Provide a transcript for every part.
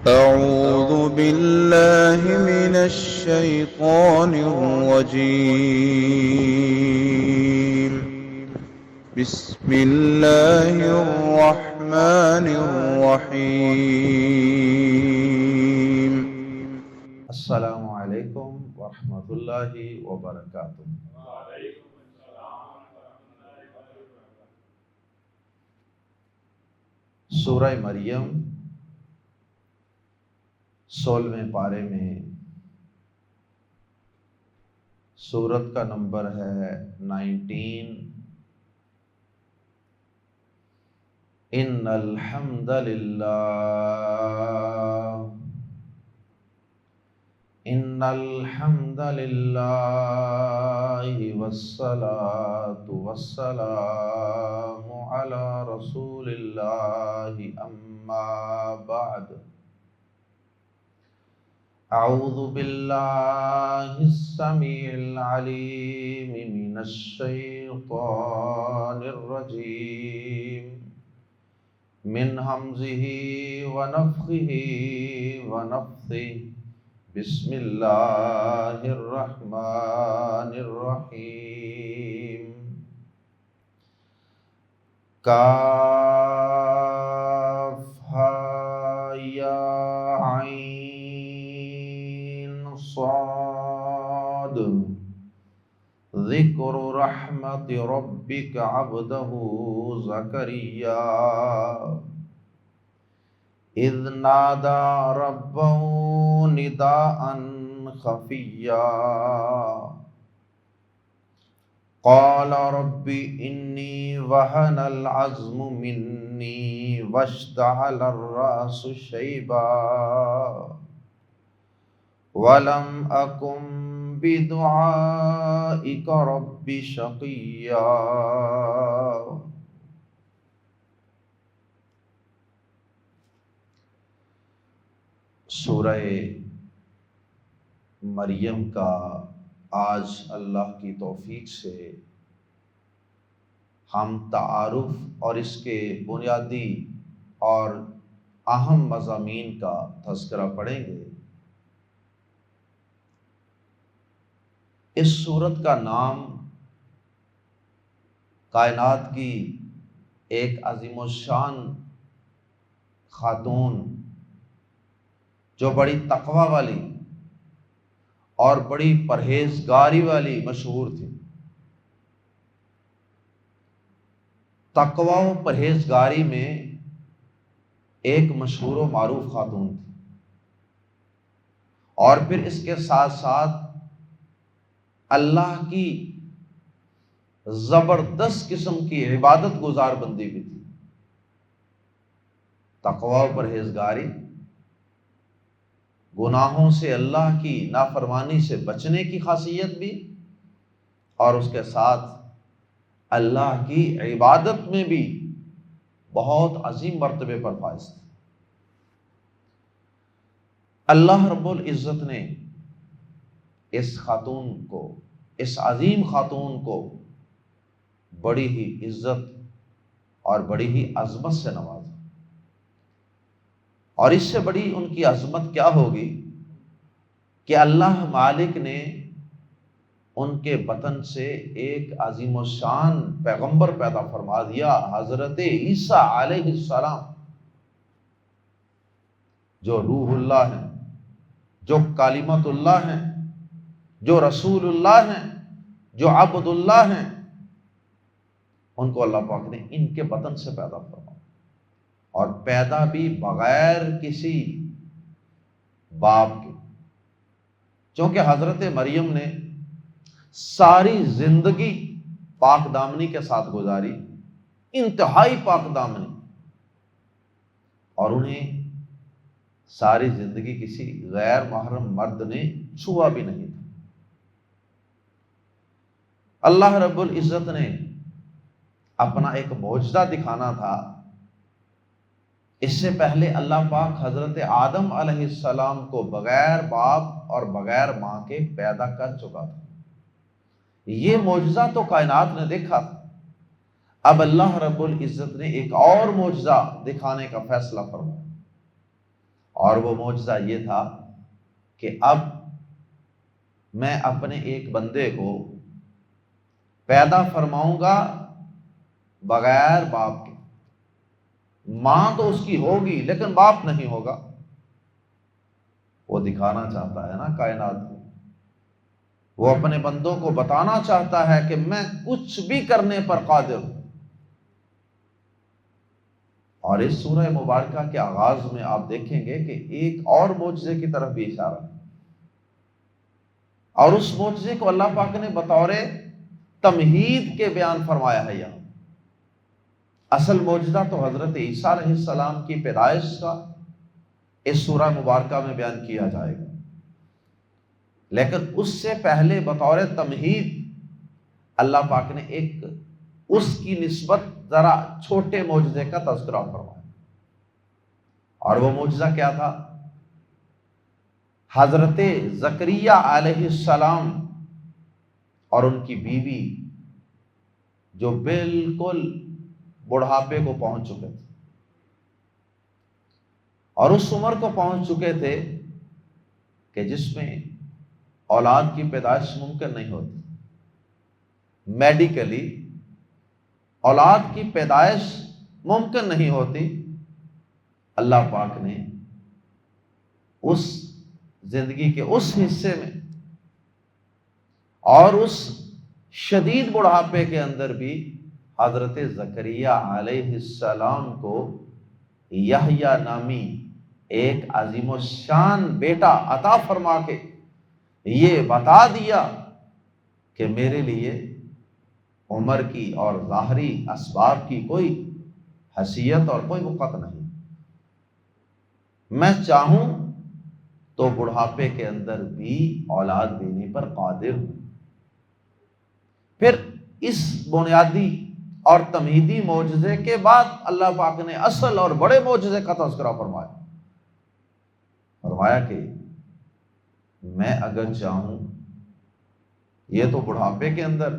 أعوذ بالله من الشيطان الرجيم. بسم الله الرحمن الرحيم. السلام علیکم ورحمۃ اللہ وبرکاتہ۔ سورہ مریم 16ویں پارے میں سورت کا نمبر ہے 19۔ ان الحمد للہ ان الحمد للہ والصلاة والسلام علی رسول اللہ اما بعد۔ اعوذ باللہ السمیع العلیم من الشیطان الرجیم من ہمزہ ونفخہ ونفثہ۔ بسم اللہ الرحمن الرحیم۔ کاف ہا یا عین صاد۔ ذکر رحمت ربک عبدہ زکریا اذ نادى ربه نداء خفيا قال رب إني وهن العظم مني واشتعل الرأس شيبا ولم أكن بدعائك رب شقيا۔ سورہ مریم کا آج اللہ کی توفیق سے ہم تعارف اور اس کے بنیادی اور اہم مضامین کا تذکرہ پڑھیں گے۔ اس سورت کا نام کائنات کی ایک عظیم الشان خاتون جو بڑی تقوی والی اور بڑی پرہیزگاری والی مشہور تھی۔ تقوی و پرہیزگاری میں ایک مشہور و معروف خاتون تھی، اور پھر اس کے ساتھ ساتھ اللہ کی زبردست قسم کی عبادت گزار بندی بھی تھی۔ تقوی و پرہیزگاری، گناہوں سے اللہ کی نافرمانی سے بچنے کی خاصیت بھی، اور اس کے ساتھ اللہ کی عبادت میں بھی بہت عظیم مرتبے پر فائز تھی۔ اللہ رب العزت نے اس خاتون کو، اس عظیم خاتون کو بڑی ہی عزت اور بڑی ہی عظمت سے نوازا، اور اس سے بڑی ان کی عظمت کیا ہوگی کہ اللہ مالک نے ان کے بطن سے ایک عظیم الشان پیغمبر پیدا فرما دیا، حضرت عیسیٰ علیہ السلام، جو روح اللہ ہیں، جو کلمت اللہ ہیں، جو رسول اللہ ہیں، جو عبد اللہ ہیں۔ ان کو اللہ پاک نے ان کے بطن سے پیدا فرمایا، اور پیدا بھی بغیر کسی باپ کے، چونکہ حضرت مریم نے ساری زندگی پاک دامنی کے ساتھ گزاری، انتہائی پاک دامنی، اور انہیں ساری زندگی کسی غیر محرم مرد نے چھوا بھی نہیں تھا۔ اللہ رب العزت نے اپنا ایک معجزہ دکھانا تھا۔ اس سے پہلے اللہ پاک حضرت آدم علیہ السلام کو بغیر باپ اور بغیر ماں کے پیدا کر چکا تھا۔ یہ معجزہ تو کائنات نے دیکھا تھا، اب اللہ رب العزت نے ایک اور معجزہ دکھانے کا فیصلہ فرمایا، اور وہ معجزہ یہ تھا کہ اب میں اپنے ایک بندے کو پیدا فرماؤں گا بغیر باپ کے. ماں تو اس کی ہوگی لیکن باپ نہیں ہوگا. وہ دکھانا چاہتا ہے نا کائنات کو، وہ اپنے بندوں کو بتانا چاہتا ہے کہ میں کچھ بھی کرنے پر قادر ہوں. اور اس سورہ مبارکہ کے آغاز میں آپ دیکھیں گے کہ ایک اور معجزے کی طرف بھی اشارہ ہے، اور اس معجزے کو اللہ پاک نے بطور تمہید کے بیان فرمایا ہے. یہاں اصل معجزہ تو حضرت عیسیٰ علیہ السلام کی پیدائش کا اس سورہ مبارکہ میں بیان کیا جائے گا، لیکن اس سے پہلے بطور تمہید اللہ پاک نے ایک اس کی نسبت ذرا چھوٹے معجزے کا تذکرہ فرمایا. اور وہ معجزہ کیا تھا؟ حضرت زکریا علیہ السلام اور ان کی بیوی جو بالکل بڑھاپے کو پہنچ چکے تھے، اور اس عمر کو پہنچ چکے تھے کہ جس میں اولاد کی پیدائش ممکن نہیں ہوتی. میڈیکلی اولاد کی پیدائش ممکن نہیں ہوتی. اللہ پاک نے اس زندگی کے اس حصے میں اور اس شدید بڑھاپے کے اندر بھی حضرت زکریا علیہ السلام کو یحییٰ نامی ایک عظیم الشان بیٹا عطا فرما کے یہ بتا دیا کہ میرے لیے عمر کی اور ظاہری اسباب کی کوئی حیثیت اور کوئی وقت نہیں. میں چاہوں تو بڑھاپے کے اندر بھی اولاد دینے پر قادر ہوں. پھر اس بنیادی اور تمہیدی معجزے کے بعد اللہ پاک نے اصل اور بڑے معجزے کا تذکرہ فرمایا کہ میں اگر چاہوں، یہ تو بڑھاپے کے اندر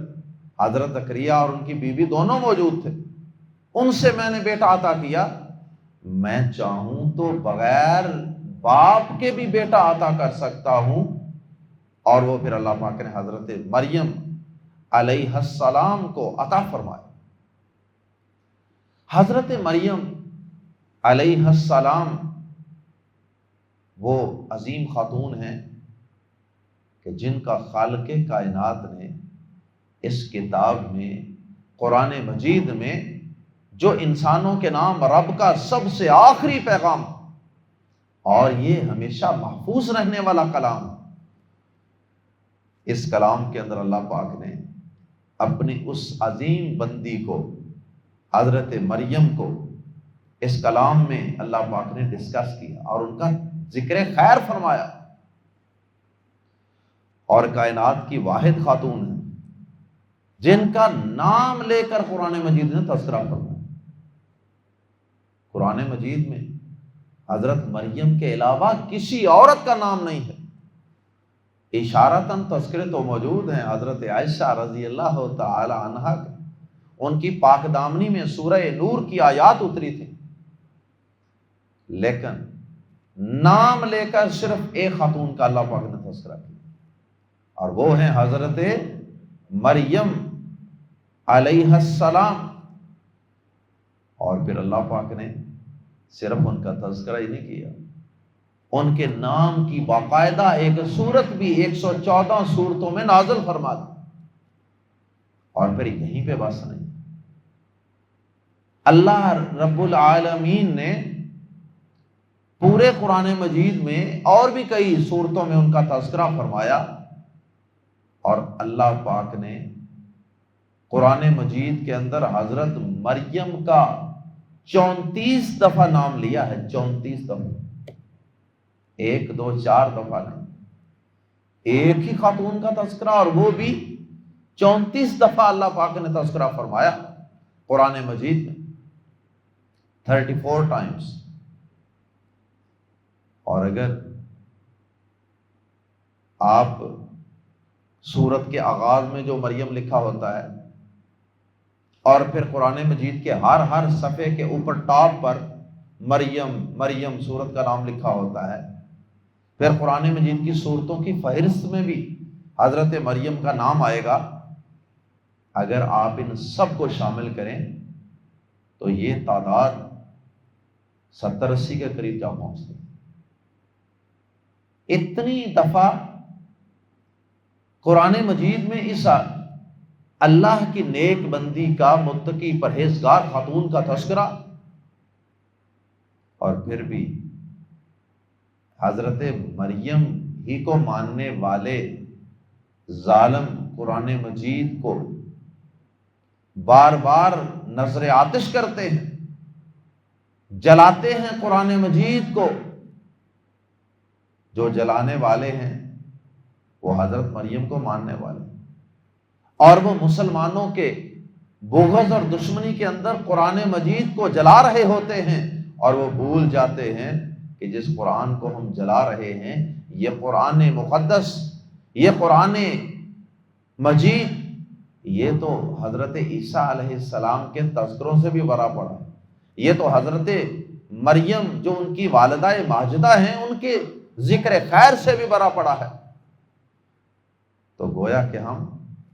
حضرت زکریا اور ان کی بیوی دونوں موجود تھے، ان سے میں نے بیٹا عطا کیا، میں چاہوں تو بغیر باپ کے بھی بیٹا عطا کر سکتا ہوں. اور وہ پھر اللہ پاک نے حضرت مریم علیہ السلام کو عطا فرمایا. حضرت مریم علیہ السلام وہ عظیم خاتون ہیں کہ جن کا خالق کائنات نے اس کتاب میں، قرآن مجید میں، جو انسانوں کے نام رب کا سب سے آخری پیغام اور یہ ہمیشہ محفوظ رہنے والا کلام، اس کلام کے اندر اللہ پاک نے اپنی اس عظیم بندی کو، حضرت مریم کو، اس کلام میں اللہ پاک نے ڈسکس کیا اور ان کا ذکر خیر فرمایا. اور کائنات کی واحد خاتون ہے جن کا نام لے کر قرآن مجید نے تذکرہ فرمایا. قرآن مجید میں حضرت مریم کے علاوہ کسی عورت کا نام نہیں ہے. اشارتاً تذکرے تو موجود ہیں، حضرت عائشہ رضی اللہ تعالی عنہا کا، ان کی پاک دامنی میں سورہ نور کی آیات اتری تھی، لیکن نام لے کر صرف ایک خاتون کا اللہ پاک نے تذکرہ کیا، اور وہ ہیں حضرت مریم علیہ السلام. اور پھر اللہ پاک نے صرف ان کا تذکرہ ہی نہیں کیا، ان کے نام کی باقاعدہ ایک سورت بھی 114 سورتوں میں نازل فرما دی. اور پھر یہیں پہ بس نہیں، اللہ رب العالمین نے پورے قرآن مجید میں اور بھی کئی سورتوں میں ان کا تذکرہ فرمایا. اور اللہ پاک نے قرآن مجید کے اندر حضرت مریم کا 34 دفعہ نام لیا ہے. 34 دفعہ، 1 2 4 دفعہ نہیں، ایک ہی خاتون کا تذکرہ، اور وہ بھی 34 دفعہ اللہ پاک نے تذکرہ فرمایا قرآن مجید میں، 34 ٹائمز. اور اگر آپ سورت کے آغاز میں جو مریم لکھا ہوتا ہے اور پھر قرآن مجید کے ہر صفحے کے اوپر ٹاپ پر مریم مریم سورت کا نام لکھا ہوتا ہے، پھر قرآن مجید کی سورتوں کی فہرست میں بھی حضرت مریم کا نام آئے گا، اگر آپ ان سب کو شامل کریں تو یہ تعداد 70-80 کے قریب جا پہنچتی ہے۔ اتنی دفعہ قرآن مجید میں اس اللہ کی نیک بندی کا، متقی پرہیزگار خاتون کا تذکرہ، اور پھر بھی حضرت مریم ہی کو ماننے والے ظالم قرآن مجید کو بار بار نظر آتش کرتے ہیں، جلاتے ہیں قرآن مجید کو۔ جو جلانے والے ہیں وہ حضرت مریم کو ماننے والے ہیں، اور وہ مسلمانوں کے بغض اور دشمنی کے اندر قرآن مجید کو جلا رہے ہوتے ہیں، اور وہ بھول جاتے ہیں کہ جس قرآن کو ہم جلا رہے ہیں یہ قرآن مقدس، یہ قرآن مجید، یہ تو حضرت عیسیٰ علیہ السلام کے تذکروں سے بھی بڑا پڑا ہے، یہ تو حضرت مریم جو ان کی والدہ ماجدہ ہیں ان کے ذکر خیر سے بھی بڑا پڑا ہے۔ تو گویا کہ ہم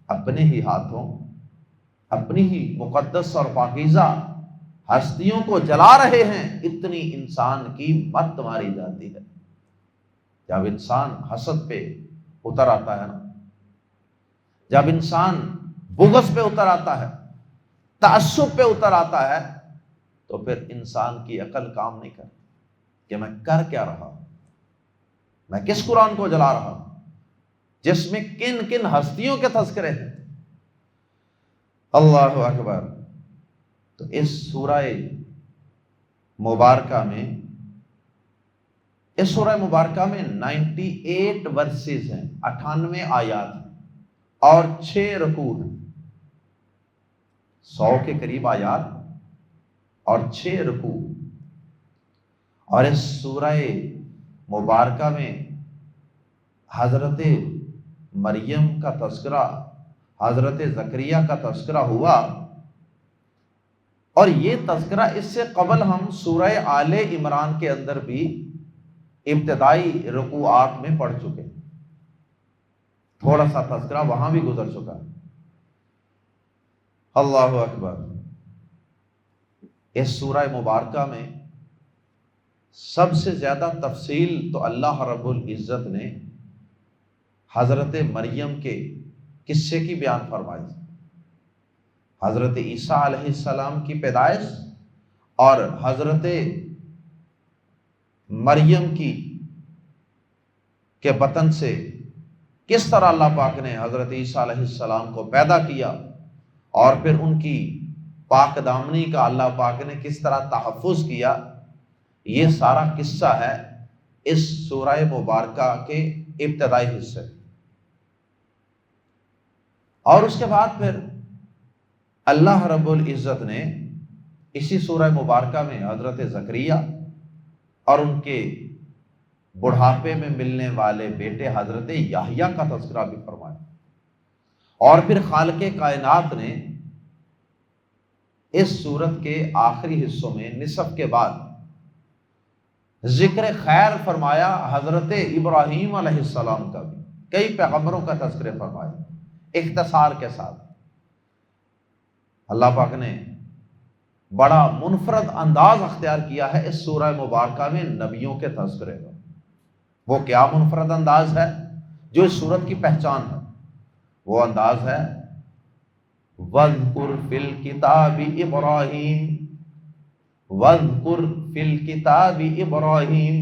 اپنے ہی ہاتھوں اپنی ہی مقدس اور پاکیزہ ہستیوں کو جلا رہے ہیں۔ اتنی انسان کی مت ماری جاتی ہے۔ جب انسان حسد پہ اتر آتا ہے نا، جب انسان بغض پہ اتر آتا ہے، تعصب پہ اتر آتا ہے، تو پھر انسان کی عقل کام نہیں کرتی کہ میں کر کیا رہا ہوں، میں کس قرآن کو جلا رہا ہوں جس میں کن کن ہستیوں کے تذکرے ہیں۔ اللہ اکبر۔ تو اس سورہ مبارکہ میں 98 ورسز ہیں، 98 آیات ہیں، اور 6 رکوع ہیں، 100 کے قریب آیات اور 6 رکوع۔ اور اس سورہ مبارکہ میں حضرت مریم کا تذکرہ، حضرت زکریہ کا تذکرہ ہوا، اور یہ تذکرہ اس سے قبل ہم سورہ آل عمران کے اندر بھی ابتدائی رکوعات میں پڑھ چکے ہیں، تھوڑا سا تذکرہ وہاں بھی گزر چکا ہے۔ اللہ اکبر۔ اس سورہ مبارکہ میں سب سے زیادہ تفصیل تو اللہ رب العزت نے حضرت مریم کے قصے کی بیان فرمائی، حضرت عیسیٰ علیہ السلام کی پیدائش اور حضرت مریم کی کے بطن سے کس طرح اللہ پاک نے حضرت عیسیٰ علیہ السلام کو پیدا کیا، اور پھر ان کی پاک دامنی کا اللہ پاک نے کس طرح تحفظ کیا، یہ سارا قصہ ہے اس سورہ مبارکہ کے ابتدائی حصے۔ اور اس کے بعد پھر اللہ رب العزت نے اسی سورہ مبارکہ میں حضرت زکریہ اور ان کے بڑھاپے میں ملنے والے بیٹے حضرت یحییٰ کا تذکرہ بھی فرمایا، اور پھر خالق کائنات نے اس سورت کے آخری حصوں میں نصف کے بعد ذکر خیر فرمایا حضرت ابراہیم علیہ السلام کا بھی، کئی پیغمبروں کا تذکرہ فرمایا اختصار کے ساتھ۔ اللہ پاک نے بڑا منفرد انداز اختیار کیا ہے اس سورہ مبارکہ میں نبیوں کے تذکرے کا۔ وہ کیا منفرد انداز ہے جو اس سورت کی پہچان ہے؟ وہ انداز ہے وَاذْكُرْ فِي الْكِتَابِ إِبْرَاهِيمَ، وَاذْكُرْ فِي الْكِتَابِ إِبْرَاهِيمَ۔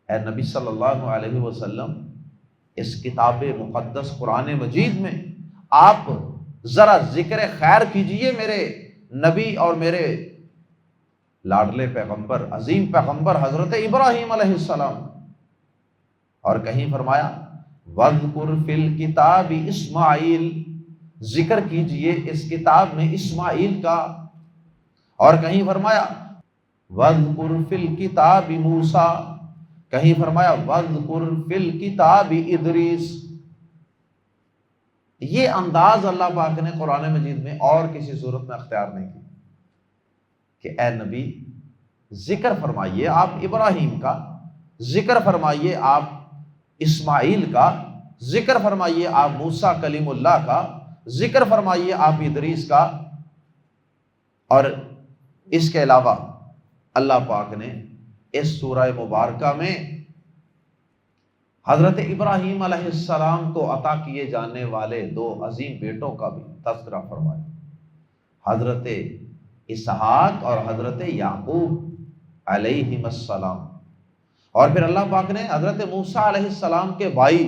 اے نبی صلی اللہ علیہ وسلم، اس کتاب مقدس قرآن مجید میں آپ ذرا ذکر خیر کیجئے میرے نبی اور میرے لاڈلے پیغمبر، عظیم پیغمبر حضرت ابراہیم علیہ السلام۔ اور کہیں فرمایا وَاذْكُرْ فِي الْكِتَابِ إِسْمَاعِيلَ، ذکر کیجئے اس کتاب میں اسماعیل کا۔ اور کہیں فرمایا وَاذْكُرْ فِي الْكِتَابِ مُوسَىٰ، کہیں فرمایا وَاذْكُرْ فِي الْكِتَابِ إِدْرِيسَ۔ یہ انداز اللہ پاک نے قرآن مجید میں اور کسی صورت میں اختیار نہیں کی کہ اے نبی ذکر فرمائیے آپ ابراہیم کا، ذکر فرمائیے آپ اسماعیل کا، ذکر فرمائیے آپ موسیٰ کلیم اللہ کا، ذکر فرمائیے آپ ادریس کا۔ اور اس کے علاوہ اللہ پاک نے اس سورہ مبارکہ میں حضرت ابراہیم علیہ السلام کو عطا کیے جانے والے 2 عظیم بیٹوں کا بھی تذکرہ فرمایا، حضرت اسحاق اور حضرت یعقوب علیہم السلام۔ اور پھر اللہ پاک نے حضرت موسیٰ علیہ السلام کے بھائی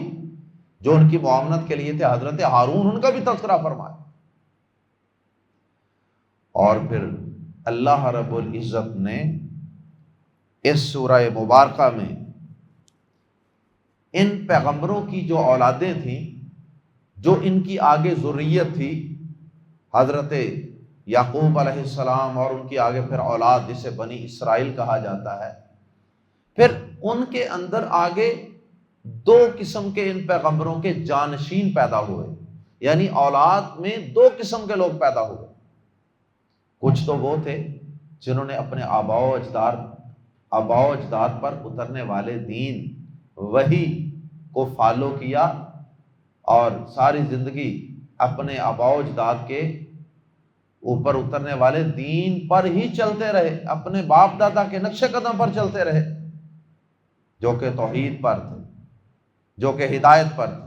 جو ان کی معاونت کے لیے تھے حضرت ہارون، ان کا بھی تذکرہ فرمایا۔ اور پھر اللہ رب العزت نے اس سورہ مبارکہ میں ان پیغمبروں کی جو اولادیں تھیں، جو ان کی آگے ذریت تھی، حضرت یعقوب علیہ السلام اور ان کی آگے پھر اولاد جسے بنی اسرائیل کہا جاتا ہے، پھر ان کے اندر آگے 2 قسم کے ان پیغمبروں کے جانشین پیدا ہوئے، یعنی اولاد میں 2 قسم کے لوگ پیدا ہوئے۔ کچھ تو وہ تھے جنہوں نے اپنے آباء و اجداد پر اترنے والے دین وحی کو فالو کیا اور ساری زندگی اپنے آباء و اجداد کے اوپر اترنے والے دین پر ہی چلتے رہے، اپنے باپ دادا کے نقش قدم پر چلتے رہے، جو کہ توحید پر تھے، جو کہ ہدایت پر تھے۔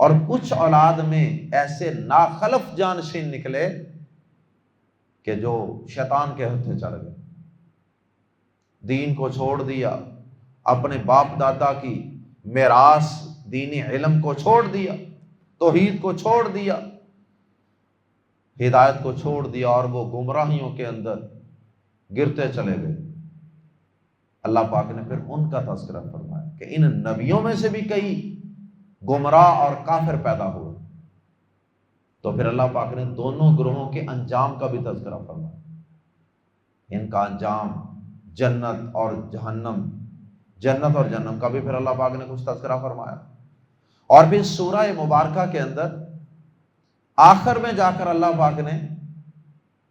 اور کچھ اولاد میں ایسے ناخلف جانشین نکلے کہ جو شیطان کے ہتھے چڑھ گئے، دین کو چھوڑ دیا، اپنے باپ دادا کی میراث دینی علم کو چھوڑ دیا، توحید کو چھوڑ دیا، ہدایت کو چھوڑ دیا، اور وہ گمراہیوں کے اندر گرتے چلے گئے۔ اللہ پاک نے پھر ان کا تذکرہ فرمایا کہ ان نبیوں میں سے بھی کئی گمراہ اور کافر پیدا ہوئے۔ تو پھر اللہ پاک نے دونوں گروہوں کے انجام کا بھی تذکرہ فرمایا، ان کا انجام جنت اور جہنم، جنت اور جہنم کا بھی پھر اللہ پاک نے کچھ تذکرہ فرمایا۔ اور پھر سورہ مبارکہ کے اندر آخر میں جا کر اللہ پاک نے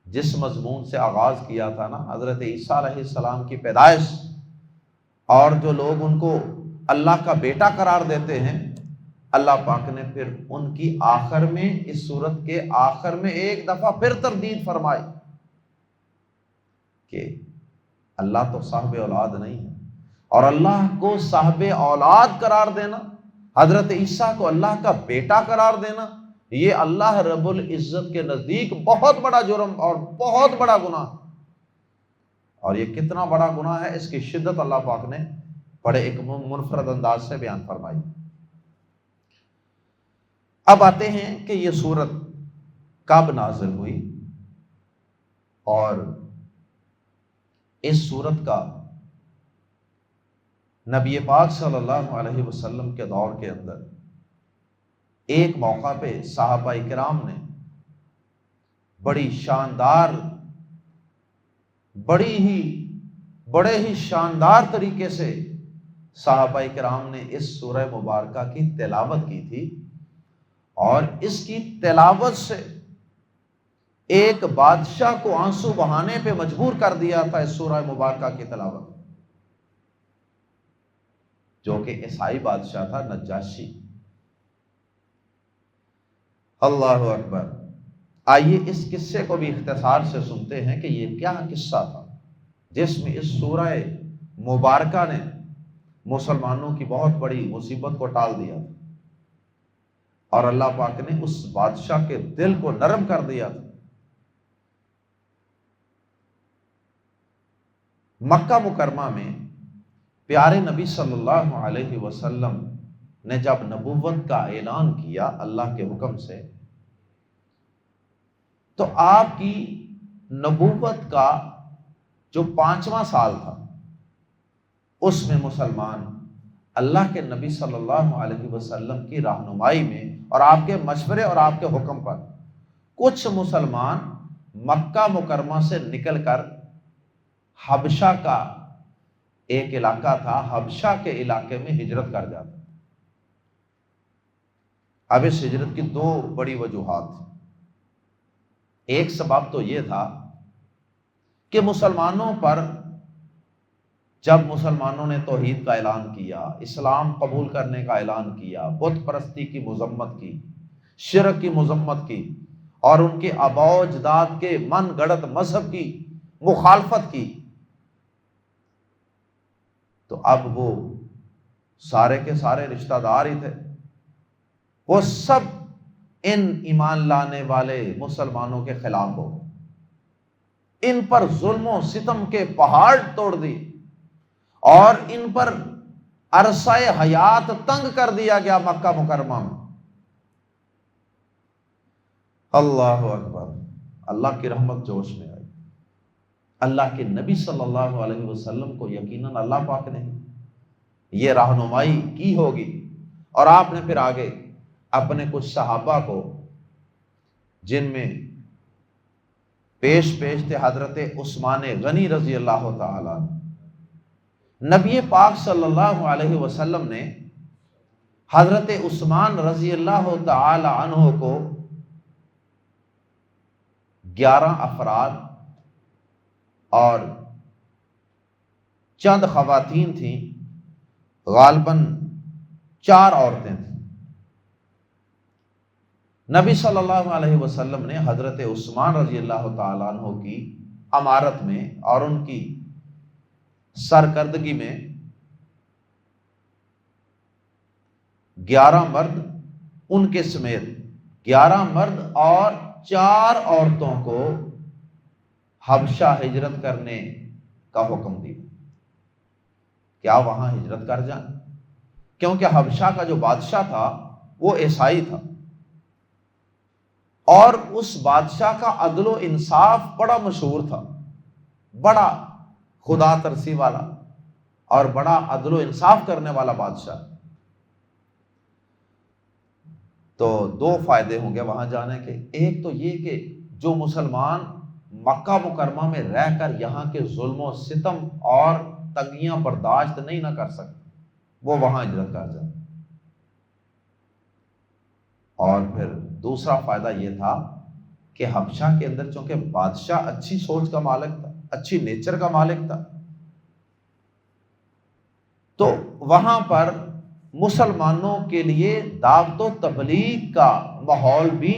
جس مضمون سے آغاز کیا تھا نا، حضرت عیسیٰ علیہ السلام کی پیدائش، اور جو لوگ ان کو اللہ کا بیٹا قرار دیتے ہیں، اللہ پاک نے پھر ان کی آخر میں، اس سورت کے آخر میں ایک دفعہ پھر تردید فرمائی کہ اللہ تو صاحب اولاد نہیں ہے، اور اللہ کو صاحب اولاد قرار دینا، حضرت عیسیٰ کو اللہ کا بیٹا قرار دینا، یہ اللہ رب العزت کے نزدیک بہت بڑا جرم اور بہت بڑا گناہ۔ اور یہ کتنا بڑا گناہ ہے، اس کی شدت اللہ پاک نے بڑے ایک منفرد انداز سے بیان فرمائی۔ اب آتے ہیں کہ یہ سورت کب نازل ہوئی، اور اس سورت کا نبی پاک صلی اللہ علیہ وسلم کے دور کے اندر ایک موقع پہ صحابہ کرام نے بڑے ہی شاندار طریقے سے صحابہ کرام نے اس سورہ مبارکہ کی تلاوت کی تھی، اور اس کی تلاوت سے ایک بادشاہ کو آنسو بہانے پہ مجبور کر دیا تھا اس سورہ مبارکہ کی تلاوت، جو کہ عیسائی بادشاہ تھا نجاشی۔ اللہ اکبر۔ آئیے اس قصے کو بھی اختصار سے سنتے ہیں کہ یہ کیا قصہ تھا جس میں اس سورہ مبارکہ نے مسلمانوں کی بہت بڑی مصیبت کو ٹال دیا تھا، اور اللہ پاک نے اس بادشاہ کے دل کو نرم کر دیا تھا۔ مکہ مکرمہ میں پیارے نبی صلی اللہ علیہ وسلم نے جب نبوت کا اعلان کیا اللہ کے حکم سے، تو آپ کی نبوت کا جو 5واں سال تھا، اس میں مسلمان اللہ کے نبی صلی اللہ علیہ وسلم کی رہنمائی میں اور آپ کے مشورے اور آپ کے حکم پر کچھ مسلمان مکہ مکرمہ سے نکل کر حبشہ کا ایک علاقہ تھا، حبشہ کے علاقے میں ہجرت کر جاتے۔ اب اس ہجرت کی 2 بڑی وجوہات تھیں۔ ایک سبب تو یہ تھا کہ مسلمانوں پر جب مسلمانوں نے توحید کا اعلان کیا، اسلام قبول کرنے کا اعلان کیا، بت پرستی کی مذمت کی، شرک کی مذمت کی، اور ان کے آباء و اجداد کے من گڑت مذہب کی مخالفت کی، تو اب وہ سارے کے سارے رشتہ دار ہی تھے، وہ سب ان ایمان لانے والے مسلمانوں کے خلاف ہو، ان پر ظلم و ستم کے پہاڑ توڑ دی اور ان پر عرصہ حیات تنگ کر دیا گیا مکہ مکرمہ میں۔ اللہ اکبر، اللہ کی رحمت جوش میں آئی۔ اللہ کے نبی صلی اللہ علیہ وسلم کو یقیناً اللہ پاک نے یہ رہنمائی کی ہوگی، اور آپ نے پھر آگے اپنے کچھ صحابہ کو، جن میں پیش تھے حضرت عثمان غنی رضی اللہ تعالیٰ عنہ، نبی پاک صلی اللہ علیہ وسلم نے حضرت عثمان رضی اللہ تعالی عنہ کو 11 افراد اور چند خواتین تھیں، غالباً 4 عورتیں تھیں۔ نبی صلی اللہ علیہ وسلم نے حضرت عثمان رضی اللہ تعالیٰ عنہ کی امارت میں اور ان کی سرکردگی میں 11 مرد ان کے سمیت 11 مرد اور 4 عورتوں کو حبشہ ہجرت کرنے کا حکم دیا۔ کیا وہاں ہجرت کر جائیں؟ کیونکہ حبشہ کا جو بادشاہ تھا وہ عیسائی تھا، اور اس بادشاہ کا عدل و انصاف بڑا مشہور تھا، بڑا خدا ترسی والا اور بڑا عدل و انصاف کرنے والا بادشاہ۔ تو 2 فائدے ہوں گے وہاں جانے کے۔ ایک تو یہ کہ جو مسلمان مکہ مکرمہ میں رہ کر یہاں کے ظلم و ستم اور تنگیاں برداشت نہیں نہ کر سکتے، وہ وہاں ہجرت کر جائیں۔ اور پھر دوسرا فائدہ یہ تھا کہ حبشہ کے اندر چونکہ بادشاہ اچھی سوچ کا مالک تھا، اچھی نیچر کا مالک تھا، تو وہاں پر مسلمانوں کے لیے دعوت و تبلیغ کا ماحول بھی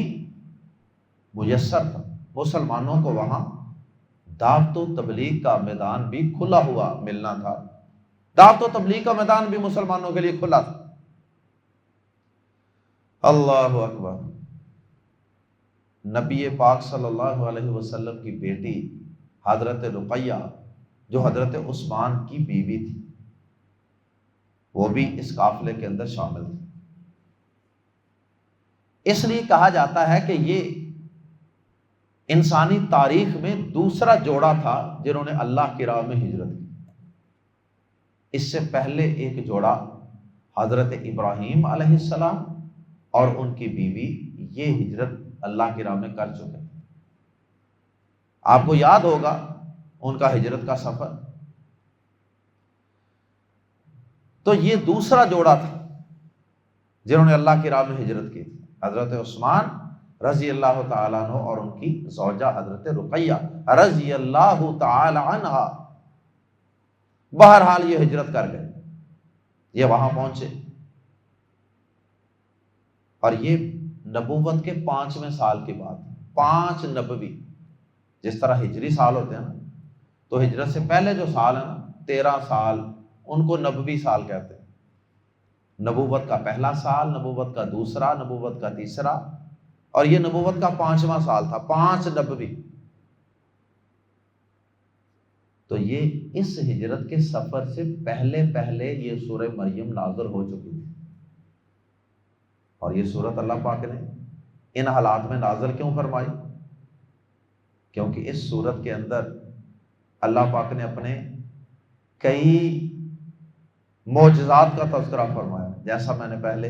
میسر تھا۔ مسلمانوں کو وہاں دعوت و تبلیغ کا میدان بھی کھلا ہوا ملنا تھا، دعوت و تبلیغ کا میدان بھی مسلمانوں کے لیے کھلا تھا۔ اللہ اکبر۔ نبی پاک صلی اللہ علیہ وسلم کی بیٹی حضرت رقیہ، جو حضرت عثمان کی بیوی تھی، وہ بھی اس قافلے کے اندر شامل تھی۔ اس لیے کہا جاتا ہے کہ یہ انسانی تاریخ میں دوسرا جوڑا تھا جنہوں نے اللہ کی راہ میں ہجرت کی۔ اس سے پہلے ایک جوڑا حضرت ابراہیم علیہ السلام اور ان کی بیوی یہ ہجرت اللہ کی راہ میں کر چکے۔ آپ کو یاد ہوگا ان کا ہجرت کا سفر۔ تو یہ دوسرا جوڑا تھا جنہوں نے اللہ کی راہ میں ہجرت کی تھی، حضرت عثمان رضی اللہ تعالیٰ عنہ اور ان کی زوجہ حضرت رقیہ رضی اللہ تعالی عنہا۔ بہرحال یہ ہجرت کر گئے، یہ وہاں پہنچے، اور یہ نبوت کے 5ویں سال کی بات ہے۔ 5 نبوی، جس طرح ہجری سال ہوتے ہیں نا، تو ہجرت سے پہلے جو سال ہے نا 13 سال، ان کو نبوی سال کہتے ہیں۔ نبوت کا پہلا سال، نبوت کا دوسرا، نبوت کا تیسرا، اور یہ نبوت کا 5واں سال تھا، 5 نبوی۔ تو یہ اس ہجرت کے سفر سے پہلے یہ سورہ مریم نازل ہو چکی تھی، اور یہ سورت اللہ پاک نے ان حالات میں نازل کیوں فرمائی؟ کیونکہ اس سورت کے اندر اللہ پاک نے اپنے کئی معجزات کا تذکرہ فرمایا، جیسا میں نے پہلے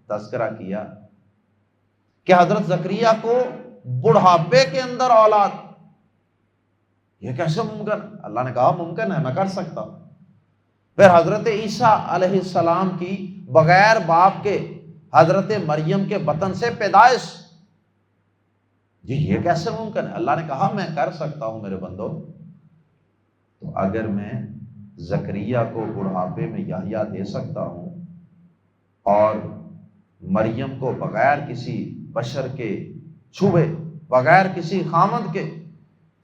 تذکرہ کیا کہ حضرت زکریا کو بڑھاپے کے اندر اولاد، یہ کیسے ممکن؟ اللہ نے کہا ممکن ہے، میں کر سکتا ہوں۔ پھر حضرت عیسیٰ علیہ السلام کی بغیر باپ کے حضرت مریم کے بطن سے پیدائش، یہ کیسے ممکن ہے؟ اللہ نے کہا میں کر سکتا ہوں میرے بندو۔ تو اگر میں زکریا کو بڑھاپے میں یحییٰ دے سکتا ہوں، اور مریم کو بغیر کسی بشر کے چھوئے، بغیر کسی خامند کے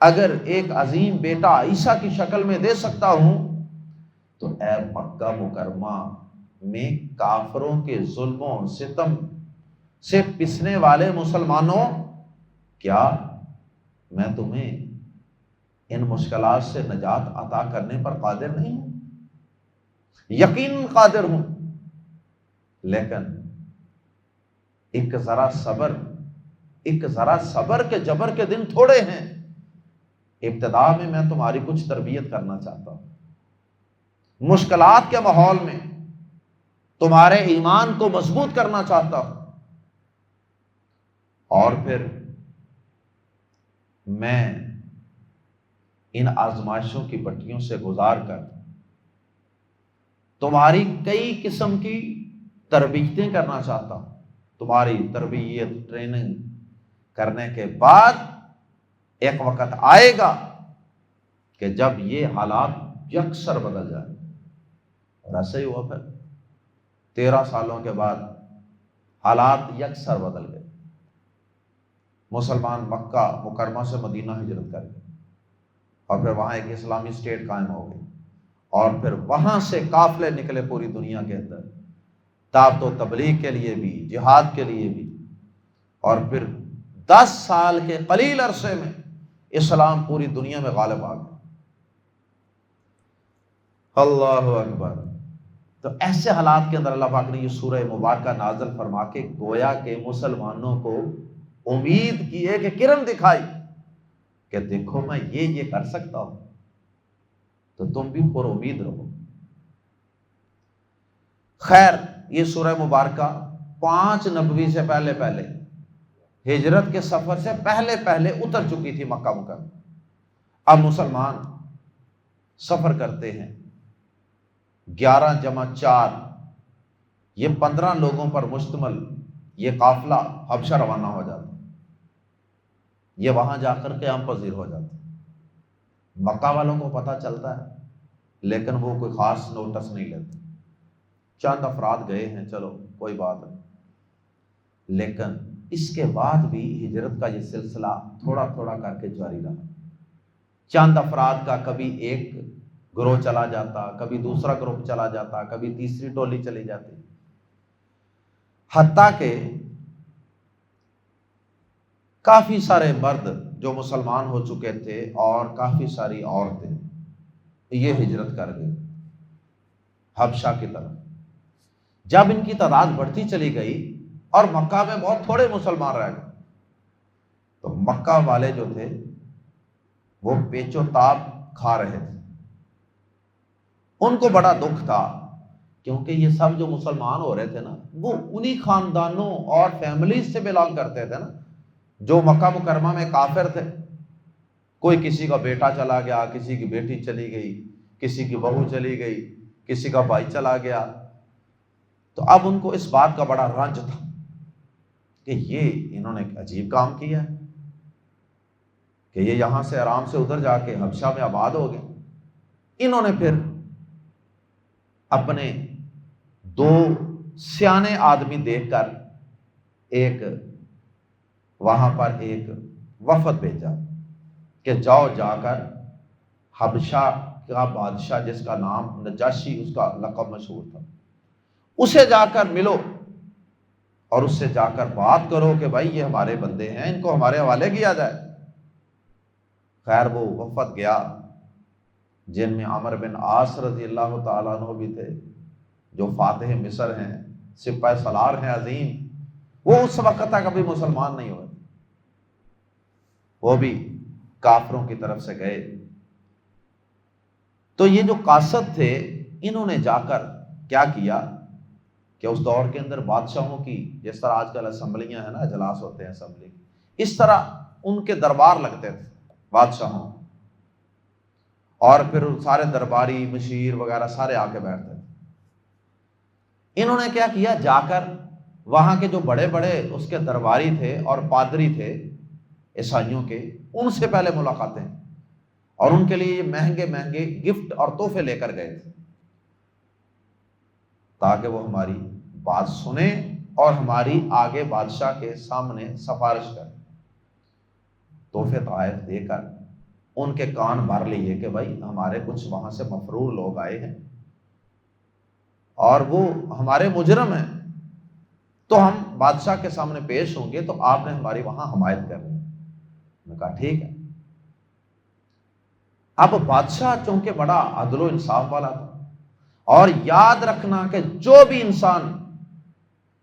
اگر ایک عظیم بیٹا عیسیٰ کی شکل میں دے سکتا ہوں، تو اے مکہ مکرمہ میں کافروں کے ظلم و ستم سے پسنے والے مسلمانوں، کیا میں تمہیں ان مشکلات سے نجات عطا کرنے پر قادر نہیں ہوں؟ یقین قادر ہوں، لیکن ایک ذرا صبر کے جبر کے دن تھوڑے ہیں۔ ابتدا میں تمہاری کچھ تربیت کرنا چاہتا ہوں، مشکلات کے ماحول میں تمہارے ایمان کو مضبوط کرنا چاہتا ہوں، اور پھر میں ان آزمائشوں کی پٹیوں سے گزار کر تمہاری کئی قسم کی تربیتیں کرنا چاہتا ہوں۔ تمہاری تربیت، ٹریننگ کرنے کے بعد ایک وقت آئے گا کہ جب یہ حالات یکسر بدل جائیں، اور ایسا ہی ہوا۔ پھر 13 سالوں کے بعد حالات یکسر بدل گئے، مسلمان مکہ مکرمہ سے مدینہ ہجرت کر گئے، اور پھر وہاں ایک اسلامی اسٹیٹ قائم ہو گئی، اور پھر وہاں سے قافلے نکلے پوری دنیا کے اندر، دعوت و تبلیغ کے لیے بھی، جہاد کے لیے بھی، اور پھر 10 سال کے قلیل عرصے میں اسلام پوری دنیا میں غالب آ گیا۔ اللہ اکبر۔ تو ایسے حالات کے اندر اللہ پاک نے یہ سورہ مبارکہ نازل فرما کے گویا کہ مسلمانوں کو امید کی ایک کرن دکھائی کہ دیکھو میں یہ کر سکتا ہوں، تو تم بھی پر امید رہو۔ خیر، یہ سورہ مبارکہ 5 نبوی سے پہلے ہجرت کے سفر سے پہلے اتر چکی تھی مکہ مکرمہ۔ اب مسلمان سفر کرتے ہیں، 11 جمع 4 یہ 15 لوگوں پر مشتمل یہ قافلہ حبشہ روانہ ہو جاتا ہے۔ یہ وہاں جا کر قیام پذیر ہو جاتا ہے۔ مکہ والوں کو پتہ چلتا ہے، لیکن وہ کوئی خاص نوٹس نہیں لیتے۔ چند افراد گئے ہیں، چلو کوئی بات نہیں، لیکن اس کے بعد بھی ہجرت کا یہ سلسلہ تھوڑا تھوڑا کر کے جاری رہا۔ چند افراد کا کبھی ایک گروہ چلا جاتا، کبھی دوسرا گروہ چلا جاتا، کبھی تیسری ٹولی چلی جاتی، حتیٰ کہ کافی سارے مرد جو مسلمان ہو چکے تھے اور کافی ساری عورتیں یہ ہجرت کر گئی حبشہ کی طرف۔ جب ان کی تعداد بڑھتی چلی گئی اور مکہ میں بہت تھوڑے مسلمان رہ گئے، تو مکہ والے جو تھے وہ پیچ و تاب کھا رہے تھے۔ ان کو بڑا دکھ تھا، کیونکہ یہ سب جو مسلمان ہو رہے تھے نا، وہ انہی خاندانوں اور فیملیز سے بلانگ کرتے تھے نا جو مکہ مکرمہ میں کافر تھے۔ کوئی کسی کا بیٹا چلا گیا، کسی کی بیٹی چلی گئی، کسی کی بہو چلی گئی، کسی کا بھائی چلا گیا۔ تو اب ان کو اس بات کا بڑا رنج تھا کہ یہ انہوں نے ایک عجیب کام کیا ہے کہ یہ یہاں سے آرام سے ادھر جا کے حبشہ میں آباد ہو گئے۔ انہوں نے پھر اپنے 2 سیانے آدمی دیکھ کر ایک وہاں پر ایک وفد بھیجا کہ جاؤ، جا کر حبشہ کا بادشاہ جس کا نام نجاشی، اس کا لقب مشہور تھا، اسے جا کر ملو اور اس سے جا کر بات کرو کہ بھائی یہ ہمارے بندے ہیں، ان کو ہمارے حوالے کیا جائے۔ خیر، وہ وفد گیا جن میں عمر بن عاص رضی اللہ تعالیٰ عنہ بھی تھے، جو فاتح مصر ہیں، سپہ سالار ہیں عظیم۔ وہ اس وقت تک ابھی مسلمان نہیں ہوئے، وہ بھی کافروں کی طرف سے گئے۔ تو یہ جو قاصد تھے، انہوں نے جا کر کیا کیا کہ اس دور کے اندر بادشاہوں کی، جس طرح آج کل اسمبلیاں ہیں نا، اجلاس ہوتے ہیں اسمبلی، اس طرح ان کے دربار لگتے تھے بادشاہوں، اور پھر سارے درباری مشیر وغیرہ سارے آ کے بیٹھتے تھے۔ انہوں نے کیا کیا، جا کر وہاں کے جو بڑے بڑے اس کے درباری تھے اور پادری تھے عیسائیوں کے، ان سے پہلے ملاقاتیں، اور ان کے لیے یہ مہنگے مہنگے گفٹ اور تحفے لے کر گئے تھے تاکہ وہ ہماری بات سنیں اور ہماری آگے بادشاہ کے سامنے سفارش کریں۔ تحفے طائف دے کر ان کے کان بھر لیے کہ بھائی ہمارے کچھ وہاں سے مفرور لوگ آئے ہیں اور وہ ہمارے مجرم ہیں، تو ہم بادشاہ کے سامنے پیش ہوں گے تو آپ نے ہماری وہاں حمایت کرنی۔ میں نے کہا ٹھیک ہے۔ اب بادشاہ چونکہ بڑا عدل و انصاف والا تھا، اور یاد رکھنا کہ جو بھی انسان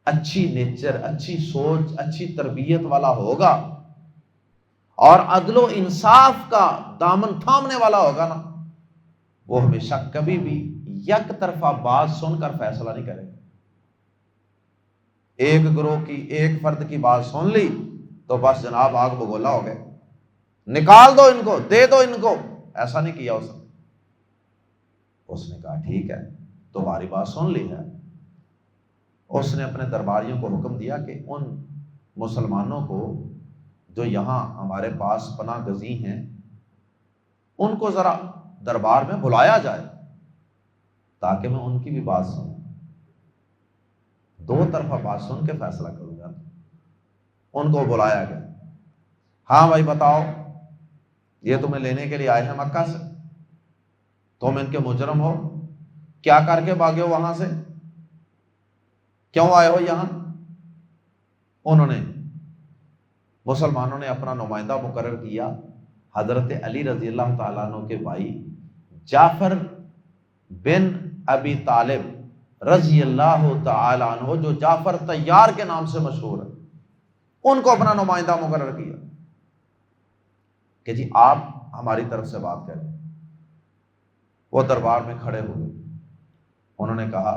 اچھی نیچر، اچھی سوچ، اچھی تربیت والا ہوگا اور عدل و انصاف کا دامن تھامنے والا ہوگا نا، وہ ہمیشہ کبھی بھی یک طرفہ بات سن کر فیصلہ نہیں کرے گا۔ ایک گروہ کی، ایک فرد کی بات سن لی تو بس جناب آگ بگولا ہو گئے، نکال دو ان کو، دے دو ان کو، ایسا نہیں کیا اس نے کہا ٹھیک ہے تمہاری بات سن لی ہے۔ اس نے اپنے درباریوں کو حکم دیا کہ ان مسلمانوں کو جو یہاں ہمارے پاس پناہ گزیں ہیں ان کو ذرا دربار میں بلایا جائے تاکہ میں ان کی بھی بات سنوں، دو طرفہ بات سن کے فیصلہ کروں گا۔ ان کو بلایا گیا، ہاں بھائی بتاؤ، یہ تمہیں لینے کے لیے آئے ہیں مکہ سے، تم ان کے مجرم ہو، کیا کر کے بھاگے ہو وہاں سے، کیوں آئے ہو یہاں؟ مسلمانوں نے اپنا نمائندہ مقرر کیا، حضرت علی رضی اللہ تعالیٰ عنہ کے بھائی جعفر بن ابی طالب رضی اللہ تعالیٰ عنہ، جو جعفر طیار کے نام سے مشہور ہے، ان کو اپنا نمائندہ مقرر کیا کہ جی آپ ہماری طرف سے بات کریں۔ وہ دربار میں کھڑے ہوئے، انہوں نے کہا،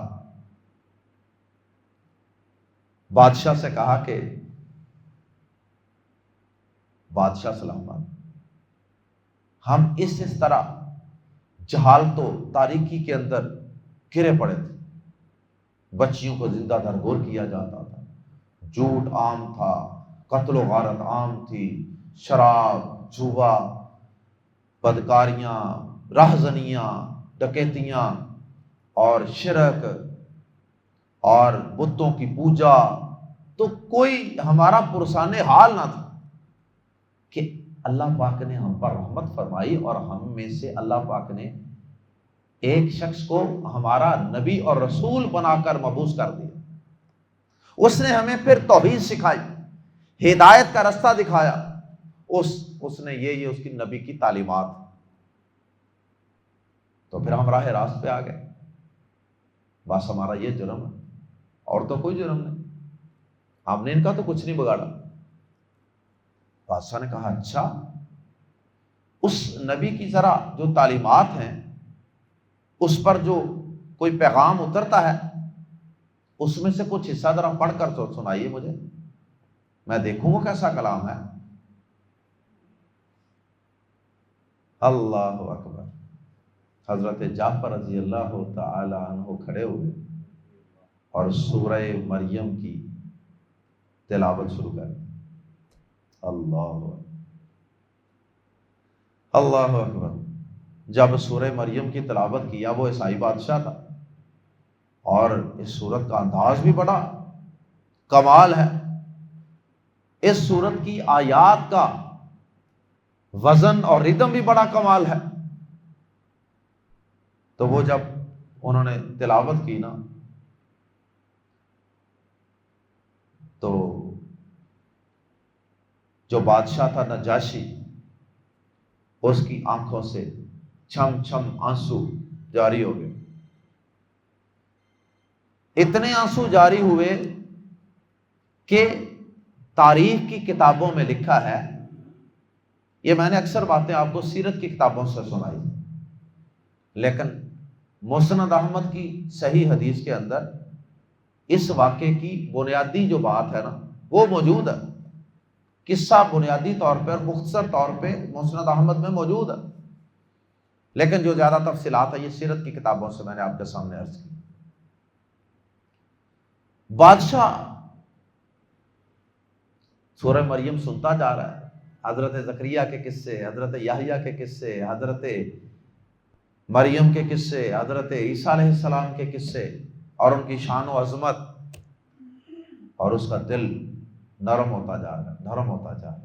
بادشاہ سے کہا کہ بادشاہ سلامت، ہم اس طرح جہالت و تاریکی کے اندر گرے پڑے تھے، بچیوں کو زندہ درگور کیا جاتا تھا، جھوٹ عام تھا، قتل و غارت عام تھی، شراب، جوا، بدکاریاں، رہزنیاں، ڈکیتیاں اور شرک اور بتوں کی پوجا، تو کوئی ہمارا پرسان حال نہ تھا کہ اللہ پاک نے ہم پر رحمت فرمائی اور ہم میں سے اللہ پاک نے ایک شخص کو ہمارا نبی اور رسول بنا کر مبعوث کر دیا۔ اس نے ہمیں پھر توحید سکھائی، ہدایت کا رستہ دکھایا، اس نے یہ اس کی نبی کی تعلیمات، تو پھر ہم راہ راست پہ آ گئے، بس ہمارا یہ جرم ہے اور تو کوئی جرم نہیں، ہم نے ان کا تو کچھ نہیں بگاڑا۔ بادشاہ نے کہا اچھا، اس نبی کی ذرا جو تعلیمات ہیں اس پر جو کوئی پیغام اترتا ہے اس میں سے کچھ حصہ ذرا پڑھ کر تو سنائیے مجھے، میں دیکھوں وہ کیسا کلام ہے۔ اللہ اکبر، حضرت جعفر رضی اللہ تعالی عنہ کھڑے ہوئے اور سورہ مریم کی تلاوت شروع کر دی۔ اللہ اکبر۔ جب سورہ مریم کی تلاوت کیا، وہ عیسائی بادشاہ تھا اور اس سورت کا انداز بھی بڑا کمال ہے، اس سورت کی آیات کا وزن اور ردم بھی بڑا کمال ہے۔ تو وہ جب انہوں نے تلاوت کی نا، تو جو بادشاہ تھا نجاشی، اس کی آنکھوں سے چھم چھم آنسو جاری ہو گئے، اتنے آنسو جاری ہوئے کہ تاریخ کی کتابوں میں لکھا ہے، یہ میں نے اکثر باتیں آپ کو سیرت کی کتابوں سے سنائی، لیکن مسند احمد کی صحیح حدیث کے اندر اس واقعے کی بنیادی جو بات ہے نا وہ موجود ہے، قصہ بنیادی طور پر مختصر طور پہ مسند احمد میں موجود ہے، لیکن جو زیادہ تفصیلات ہے یہ سیرت کی کتابوں سے میں نے آپ کے سامنے عرض کی۔ بادشاہ سورہ مریم سنتا جا رہا ہے، حضرت زکریا کے قصے، حضرت یحییٰ کے قصے، حضرت مریم کے قصے، حضرت عیسیٰ علیہ السلام کے قصے، اور ان کی شان و عظمت، اور اس کا دل نرم ہوتا جا رہا ہے، نرم ہوتا جا رہا ہے،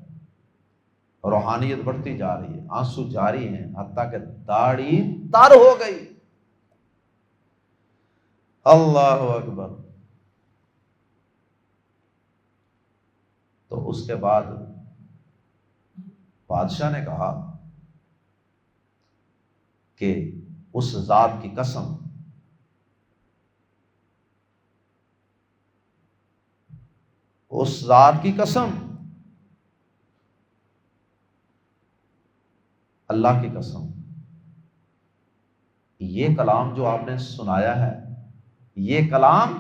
روحانیت بڑھتی جا رہی ہے، آنسو جاری ہیں، حتیٰ کہ داڑھی تر ہو گئی۔ اللہ اکبر۔ تو اس کے بعد بادشاہ نے کہا کہ اس ذات کی قسم، اس ذات کی قسم، اللہ کی قسم، یہ کلام جو آپ نے سنایا ہے، یہ کلام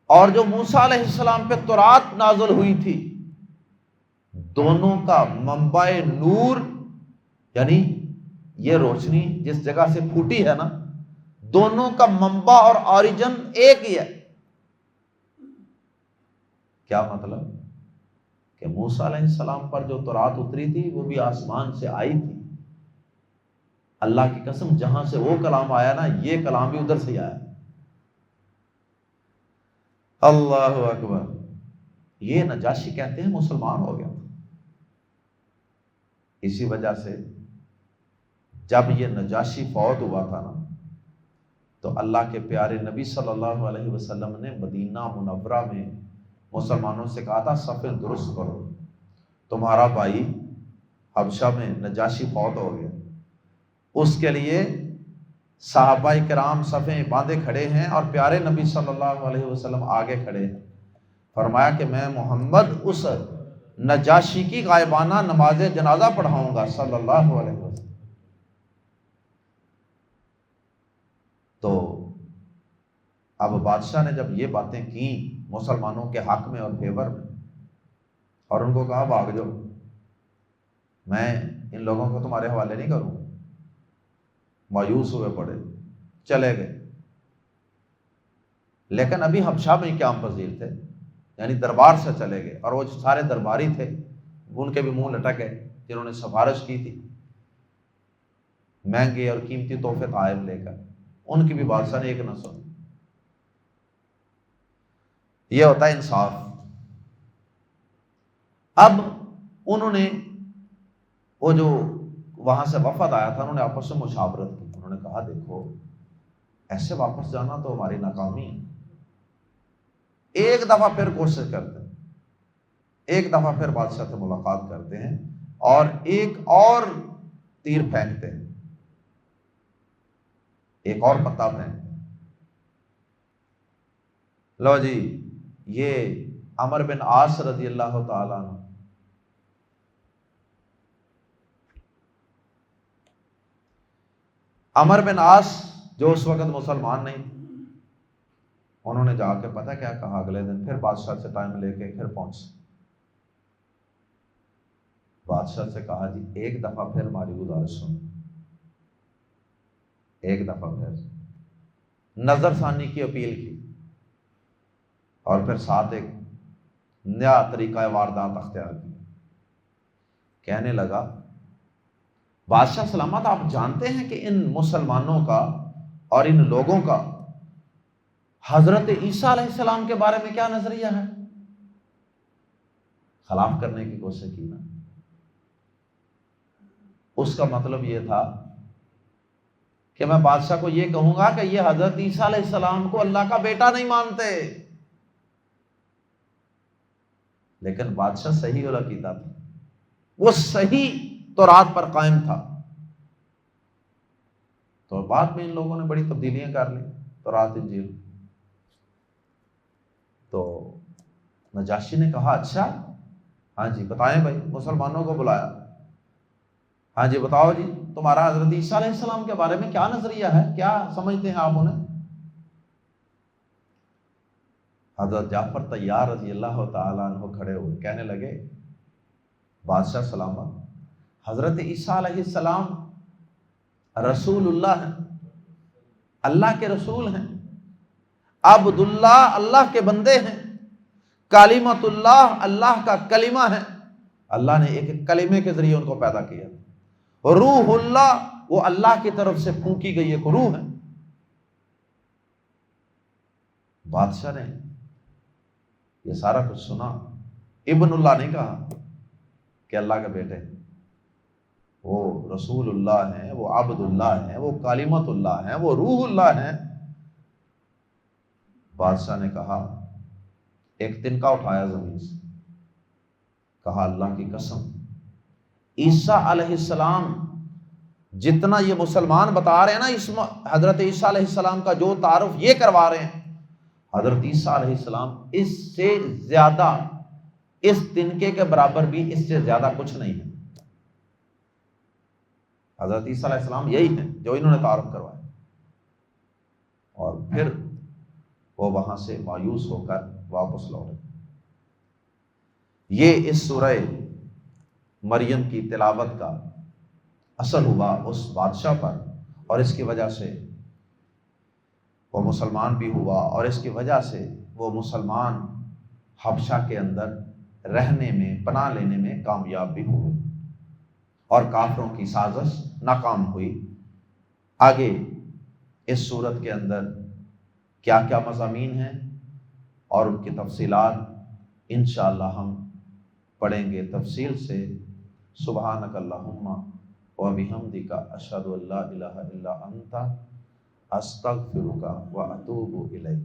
اور جو موسیٰ علیہ السلام پہ تورات نازل ہوئی تھی، دونوں کا منبع نور، یعنی یہ روشنی جس جگہ سے پھوٹی ہے نا، دونوں کا منبع اور اوریجن ایک ہی ہے۔ کیا مطلب؟ کہ موسیٰ علیہ السلام پر جو تورات اتری تھی وہ بھی آسمان سے آئی تھی۔ اللہ کی قسم، جہاں سے وہ کلام آیا نا، یہ کلام بھی ادھر سے ہی آیا۔ اللہ اکبر۔ یہ نجاشی کہتے ہیں مسلمان ہو گیا تھا۔ اسی وجہ سے جب یہ نجاشی فوت ہوا تھا نا، تو اللہ کے پیارے نبی صلی اللہ علیہ وسلم نے مدینہ منورہ میں مسلمانوں سے کہا تھا صفیں درست کرو، تمہارا بھائی حبشہ میں نجاشی فوت ہو گیا۔ اس کے لیے صحابہ کرام صفیں باندھے کھڑے ہیں اور پیارے نبی صلی اللہ علیہ وسلم آگے کھڑے ہیں۔ فرمایا کہ میں محمد اس نجاشی کی غائبانہ نماز جنازہ پڑھاؤں گا صلی اللہ علیہ وسلم۔ تو اب بادشاہ نے جب یہ باتیں کی مسلمانوں کے حق میں اور فیور میں، اور ان کو کہا بھاگ جاؤ، میں ان لوگوں کو تمہارے حوالے نہیں کروں۔ مایوس ہوئے پڑے، چلے گئے۔ لیکن ابھی حبشہ میں قیام پذیر تھے، یعنی دربار سے چلے گئے، اور وہ سارے درباری تھے، ان کے بھی منہ لٹک گئے جنہوں نے سفارش کی تھی مہنگے اور قیمتی تحفے تحائف لے کر، ان کی بھی بادشاہ نے ایک نہ سنی۔ یہ ہوتا ہے انصاف۔ اب انہوں نے، وہ جو وہاں سے وفد آیا تھا، انہوں نے آپس میں مشاورت کی۔ انہوں نے کہا دیکھو، ایسے واپس جانا تو ہماری ناکامی ہے، ایک دفعہ پھر کوشش کرتے ہیں، ایک دفعہ پھر بادشاہ سے ملاقات کرتے ہیں اور ایک اور تیر پھینکتے ہیں، ایک اور پتہ پھینکتے ہیں۔ لو جی، یہ عمر بن عاص رضی اللہ تعالیٰ عنہ، عمر بن عاص جو اس وقت مسلمان نہیں، انہوں نے جا کے پتہ کیا کہا، اگلے دن پھر بادشاہ سے ٹائم لے کے پھر پہنچے۔ بادشاہ سے کہا جی ایک دفعہ پھر ہماری گزارش سن، ایک دفعہ پھر نظر ثانی کی اپیل کی، اور پھر ساتھ ایک نیا طریقہ واردات اختیار کی۔ کہنے لگا بادشاہ سلامت، آپ جانتے ہیں کہ ان مسلمانوں کا اور ان لوگوں کا حضرت عیسیٰ علیہ السلام کے بارے میں کیا نظریہ ہے؟ خلاف کرنے کی کوشش کی نا۔ اس کا مطلب یہ تھا کہ میں بادشاہ کو یہ کہوں گا کہ یہ حضرت عیسیٰ علیہ السلام کو اللہ کا بیٹا نہیں مانتے، لیکن بادشاہ صحیح العقیدہ تھا، وہ صحیح تورات پر قائم تھا۔ تو بعد میں ان لوگوں نے بڑی تبدیلیاں کر لی تورات انجیل۔ تو نجاشی نے کہا اچھا، ہاں جی بتائیں بھائی، مسلمانوں کو بلایا، ہاں جی بتاؤ جی تمہارا حضرت عیسیٰ علیہ السلام کے بارے میں کیا نظریہ ہے، کیا سمجھتے ہیں آپ انہیں؟ حضرت جعفر طیار رضی اللہ تعالیٰ عنہ کھڑے ہوئے، کہنے لگے بادشاہ سلامت، حضرت عیسیٰ علیہ السلام رسول اللہ ہیں، اللہ کے رسول ہیں، عبداللہ اللہ کے بندے ہیں، کلمۃ اللہ اللہ کا کلمہ ہے، اللہ نے ایک ایک کلمے کے ذریعے ان کو پیدا کیا. روح اللہ وہ اللہ کی طرف سے پھونکی گئی ایک روح ہے. بادشاہ نے یہ سارا کچھ سنا. ابن اللہ نہیں کہا کہ اللہ کے بیٹے، وہ رسول اللہ ہیں، وہ عبد اللہ ہیں، وہ کلمت اللہ ہیں، وہ روح اللہ ہیں. بادشاہ نے کہا، ایک تنکا اٹھایا زمین سے، کہا اللہ کی قسم عیسیٰ علیہ السلام جتنا یہ مسلمان بتا رہے ہیں نا، حضرت عیسیٰ علیہ السلام کا جو تعارف یہ کروا رہے ہیں، حضرت عیسیٰ علیہ السلام اس سے زیادہ، اس تنکے کے برابر بھی اس سے زیادہ کچھ نہیں ہے. حضرت عیسیٰ علیہ السلام یہی ہیں جو انہوں نے تعارف کروایا. اور پھر وہ وہاں سے مایوس ہو کر واپس لوٹے. یہ اس سورہ مریم کی تلاوت کا اثر ہوا اس بادشاہ پر، اور اس کی وجہ سے وہ مسلمان بھی ہوا، اور اس کی وجہ سے وہ مسلمان حبشہ کے اندر رہنے میں، پناہ لینے میں کامیاب بھی ہوئے، اور کافروں کی سازش ناکام ہوئی. آگے اس سورت کے اندر کیا کیا مضامین ہیں اور ان کی تفصیلات انشاءاللہ ہم پڑھیں گے تفصیل سے. سبحانک اللہم و بحمدک اشہد ان لا الہ الا انت استغفرک و اتوب الیک.